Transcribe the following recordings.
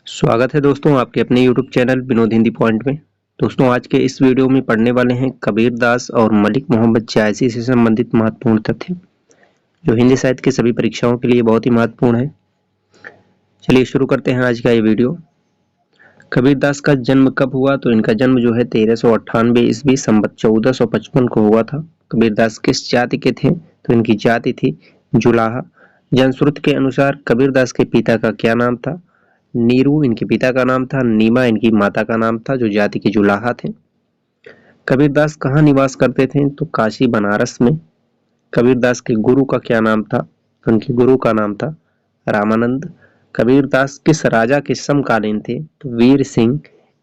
स्वागत है दोस्तों आपके अपने YouTube channel Vinod Hindi point में। दोस्तों आज के इस वीडियो में पढ़ने वाले हैं कबीर दास और मलिक मोहम्मद जायसी से संबंधित महत्वपूर्ण तथ्य जो हिंदी साहित्य की सभी परीक्षाओं के लिए बहुत ही महत्वपूर्ण है। चलिए शुरू करते हैं आज का ये वीडियो। कबीर दास का जन्म कब हुआ? तो इनका जन्म जो है 1398 ईस्वी संवत 1455 को हुआ था। कबीर दास किस जाति के थे? तो इनकी जाति थी जुलाहा। जनश्रुति के अनुसार कबीर दास के पिता का क्या नाम था? नीरू इनके पिता का नाम था, नीमा इनकी माता का नाम था, जो जाति के जुलाहा थे। कबीर दास कहाँ निवास करते थे? तो काशी बनारस में। कबीर दास के गुरु का क्या नाम था? तो उनके गुरु का नाम था रामानंद। कबीर दास किस राजा के समकालीन थे? तो वीर सिंह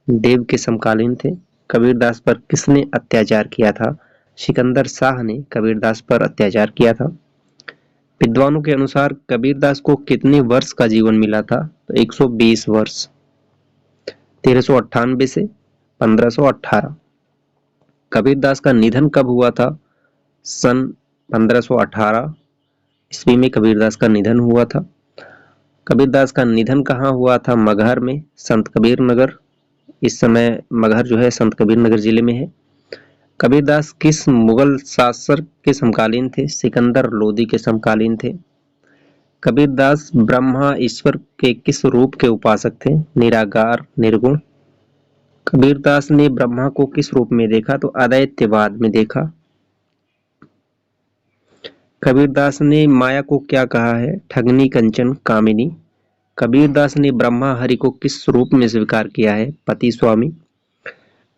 देव के समकालीन थे। कबीर दास पर किसने अत्याचार किया था? सिकंदर शाह ने कबीर दास पर अत्याचार किया था। विद्वानों के अनुसार कबीर दास को कितने वर्ष का जीवन मिला था? तो 120 वर्ष, 1398 से 1518। कबीर दास का निधन कब हुआ था? सन 1518 ईस्वी में कबीर दास का निधन हुआ था। कबीर दास का निधन कहाँ हुआ था? मगहर में, संत कबीर नगर। इस समय मगहर जो है संत कबीर नगर जिले में है। कबीर दास किस मुगल शासक के समकालीन थे? सिकंदर लोदी के समकालीन थे। कबीर दास ब्रह्मा ईश्वर के किस रूप के उपासक थे? निराकार निर्गुण। कबीर दास ने ब्रह्मा को किस रूप में देखा? तो अद्वैतवाद में देखा। कबीर दास ने माया को क्या कहा है? ठगनी कंचन कामिनी। कबीर दास ने ब्रह्मा हरि को किस रूप में स्वीकार किया है? पति स्वामी।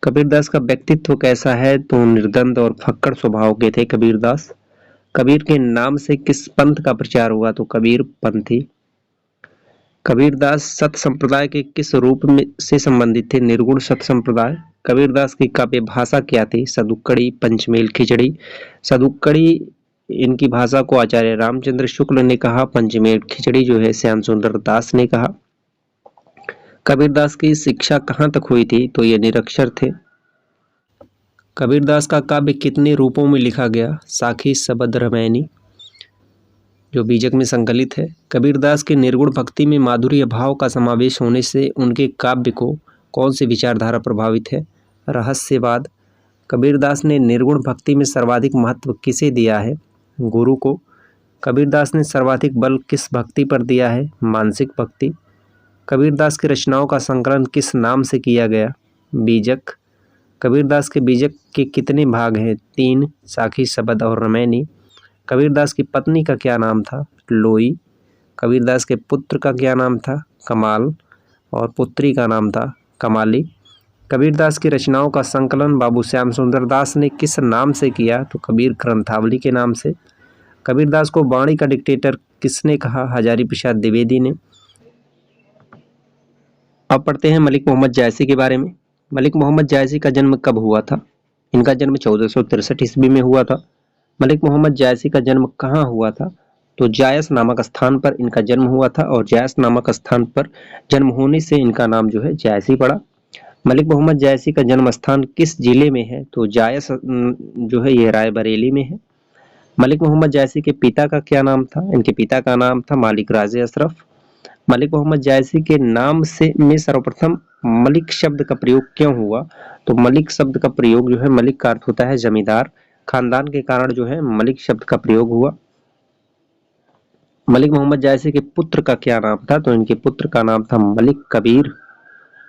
कबीर दास का व्यक्तित्व कैसा है? तो निर्द्वंद और फक्कड़ स्वभाव के थे कबीर दास। कबीर के नाम से किस पंथ का प्रचार हुआ? तो कबीर पंथी। कबीर दास सत संप्रदाय के किस रूप में से संबंधित थे? निर्गुण सत संप्रदाय। कबीर दास की काव्य भाषा क्या थी? सदुक्कड़ी, पंचमेल, खिचड़ी। सदुक्कड़ी इनकी भाषा को आचार्य रामचंद्र शुक्ल ने कहा, पंचमेल खिचड़ी जो है श्याम सुंदर दास ने कहा। कबीर दास की शिक्षा कहाँ तक हुई थी? तो ये निरक्षर थे। कबीर दास का काव्य कितने रूपों में लिखा गया? साखी, शबद, रामायणी, जो बीजक में संकलित है। कबीर दास के निर्गुण भक्ति में माधुर्य भाव का समावेश होने से उनके काव्य को कौन सी विचारधारा प्रभावित है? रहस्यवाद। कबीर दास ने निर्गुण भक्ति में सर्वाधिक महत्व किसे दिया है? गुरु को। कबीर दास ने सर्वाधिक बल किस भक्ति पर दिया है? मानसिक भक्ति। कबीर दास की रचनाओं का संकलन किस नाम से किया गया? बीजक। कबीर दास के बीजक के कितने भाग हैं? 3, साखी, शबद और रामायणी। कबीर दास की पत्नी का क्या नाम था? लोई। कबीर दास के पुत्र का क्या नाम था? कमाल, और पुत्री का नाम था कमाली। कबीर दास की रचनाओं का संकलन बाबू श्याम सुंदर दास ने किस नाम से किया? तो कबीर ग्रंथावली के नाम से। कबीर दास को वाणी का डिक्टेटर किसने कहा? हजारी प्रसाद द्विवेदी ने। अब पढ़ते हैं मलिक मोहम्मद जायसी के बारे में। मलिक मोहम्मद जायसी का जन्म कब हुआ था? इनका जन्म 1463 ईस्वी में हुआ था। मलिक मोहम्मद जायसी का जन्म कहाँ हुआ था? तो जायस नामक स्थान पर इनका जन्म हुआ था, और जायस नामक स्थान पर जन्म होने से इनका नाम जो है जायसी पड़ा। मलिक मोहम्मद जायसी का जन्म स्थान किस जिले में है? तो जायस जो है ये रायबरेली में है। मलिक मोहम्मद जायसी के पिता का क्या नाम था? इनके पिता का नाम था मालिक राजे अशरफ। मलिक मोहम्मद जायसी के नाम से में सर्वप्रथम मलिक शब्द का प्रयोग क्यों हुआ? तो मलिक शब्द का प्रयोग जो है, मलिक का अर्थ होता है जमींदार, खानदान के कारण जो है मलिक शब्द का प्रयोग हुआ। मलिक मोहम्मद जायसी के पुत्र का क्या नाम था? तो इनके पुत्र का नाम था मलिक कबीर।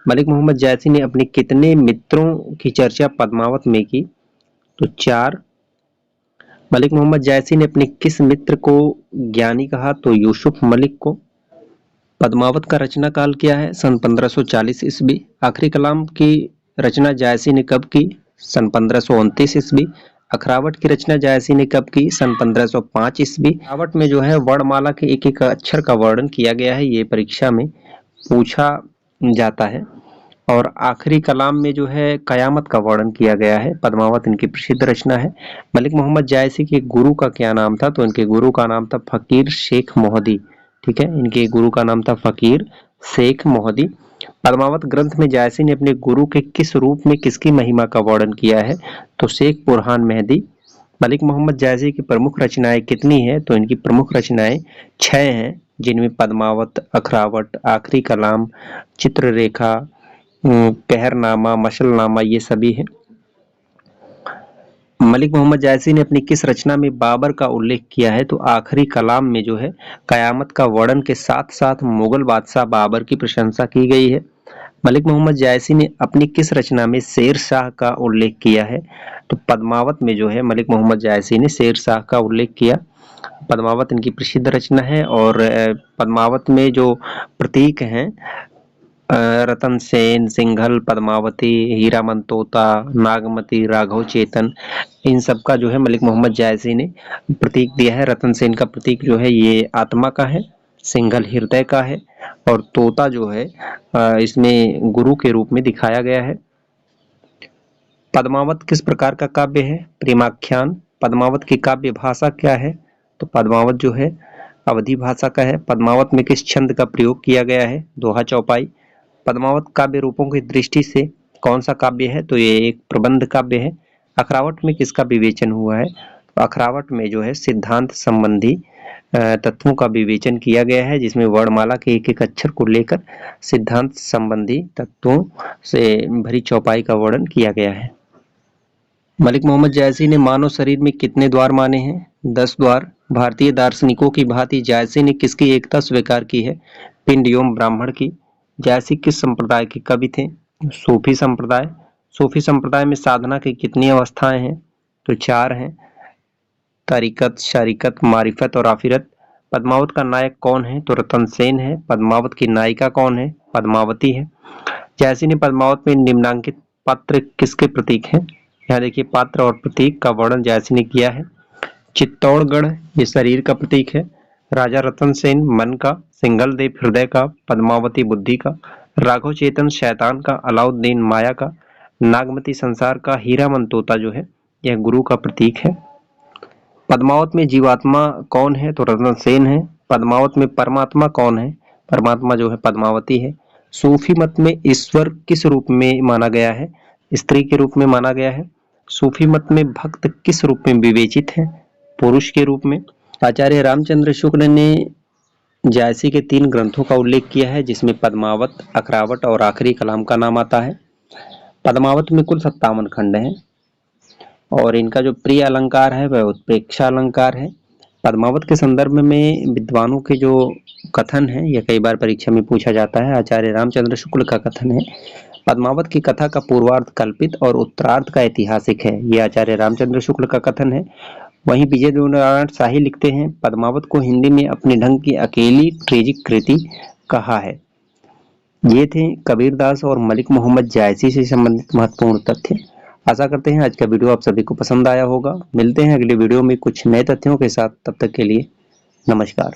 मलिक मोहम्मद जायसी ने अपने कितने मित्रों की चर्चा पद्मावत में की? तो 4। मलिक मोहम्मद जायसी ने अपने किस मित्र को ज्ञानी कहा? तो यूसुफ मलिक को। पद्मावत का रचना काल क्या है? सन 1540 ईस्वी। आखिरी कलाम की रचना जायसी ने कब की? सन 1529 ईस्वी। अखरावट की रचना जायसी ने कब की? सन 1505 ईस्वी। अखरावट में जो है वर्णमाला के एक एक अक्षर का वर्णन किया गया है, ये परीक्षा में पूछा जाता है। और आखिरी कलाम में जो है कयामत का वर्णन किया गया है। पद्मावत इनकी प्रसिद्ध रचना है। मलिक मोहम्मद जायसी के गुरु का क्या नाम था? तो इनके गुरु का नाम था फकीर शेख मोहदी। ठीक है, इनके गुरु का नाम था फकीर शेख मोहदी। पद्मावत ग्रंथ में जायसी ने अपने गुरु के किस रूप में किसकी महिमा का वर्णन किया है? तो शेख बुरहान मेहदी। मलिक मोहम्मद जायसी की प्रमुख रचनाएं कितनी हैं? तो इनकी प्रमुख रचनाएं 6 हैं। जिनमें पद्मावत, अखरावट, आखिरी कलाम, चित्ररेखा, कहरनामा, मशलनामा ये सभी है। मलिक मोहम्मद जायसी ने अपनी किस रचना में बाबर का उल्लेख किया है? तो आखिरी कलाम में जो है कयामत का वर्णन के साथ साथ मुगल बादशाह बाबर की प्रशंसा की गई है। मलिक मोहम्मद जायसी ने अपनी किस रचना में शेर शाह का उल्लेख किया है? तो पद्मावत में जो है मलिक मोहम्मद जायसी ने शेर शाह का उल्लेख किया। पद्मावत इनकी प्रसिद्ध रचना है और पद्मावत में जो प्रतीक हैं रतन सेन, सिंघल, पद्मावती, हीरामन तोता, नागमती, राघव चेतन, इन सब का जो है मलिक मोहम्मद जायसी ने प्रतीक दिया है। रतन सेन का प्रतीक जो है ये आत्मा का है, सिंघल हृदय का है और तोता जो है इसमें गुरु के रूप में दिखाया गया है। पद्मावत किस प्रकार का काव्य है? प्रेमाख्यान। पद्मावत की काव्य भाषा क्या है? तो पद्मावत जो है अवधी भाषा का है। पद्मावत में किस छंद का प्रयोग किया गया है? दोहा चौपाई। पद्मावत काव्य रूपों की दृष्टि से कौन सा काव्य है? तो ये एक प्रबंध काव्य है। अखरावट में किसका विवेचन हुआ है? तो अखरावट में जो है सिद्धांत संबंधी तत्वों का विवेचन किया गया है, जिसमें वर्णमाला के एक एक अक्षर को लेकर सिद्धांत संबंधी तत्वों से भरी चौपाई का वर्णन किया गया है। मलिक मोहम्मद जायसी ने मानव शरीर में कितने द्वार माने हैं? 10 द्वार। भारतीय दार्शनिकों की भांति जायसी ने किसकी एकता स्वीकार की है? पिंड एवं ब्राह्मण की। जायसी किस संप्रदाय के कवि थे? सूफी संप्रदाय। सूफी संप्रदाय में साधना की कितनी अवस्थाएं हैं? तो 4 हैं, तरीकत, शरीकत, मारिफत और आफिरत। पद्मावत का नायक कौन है? तो रतन सेन है। पद्मावत की नायिका कौन है? पद्मावती है। जायसी ने पद्मावत में निम्नांकित पात्र किसके प्रतीक हैं? यहाँ देखिए पात्र और प्रतीक का वर्णन जायसी ने किया है। चित्तौड़गढ़ ये शरीर का प्रतीक है, राजा रतन सेन मन का, सिंघलदेव हृदय का, पद्मावती बुद्धि का, राघव चेतन शैतान का, अलाउद्दीन माया का, नागमती संसार का, हीरामन तोता जो है यह गुरु का प्रतीक है। पद्मावत में जीवात्मा कौन है? तो रतन सेन है। पद्मावत में परमात्मा कौन है? परमात्मा जो है पद्मावती है। सूफी मत में ईश्वर किस रूप में माना गया है? स्त्री के रूप में माना गया है। सूफी मत में भक्त किस रूप में विवेचित है? पुरुष के रूप में। आचार्य रामचंद्र शुक्ल ने जायसी के 3 ग्रंथों का उल्लेख किया है, जिसमें पद्मावत, अखरावट और आखिरी कलाम का नाम आता है। पद्मावत में कुल 57 खंड हैं और इनका जो प्रिय अलंकार है वह उत्प्रेक्षा अलंकार है। पद्मावत के संदर्भ में विद्वानों के जो कथन है यह कई बार परीक्षा में पूछा जाता है। आचार्य रामचंद्र शुक्ल का कथन है, पद्मावत की कथा का पूर्वार्ध कल्पित और उत्तरार्ध का ऐतिहासिक है। यह आचार्य रामचंद्र शुक्ल का कथन है। वहीं विजय नारायण शाही लिखते हैं, पद्मावत को हिंदी में अपने ढंग की अकेली ट्रेजिक कृति कहा है। ये थे कबीरदास और मलिक मोहम्मद जायसी से संबंधित महत्वपूर्ण तथ्य। आशा करते हैं आज का वीडियो आप सभी को पसंद आया होगा। मिलते हैं अगले वीडियो में कुछ नए तथ्यों के साथ, तब तक के लिए नमस्कार।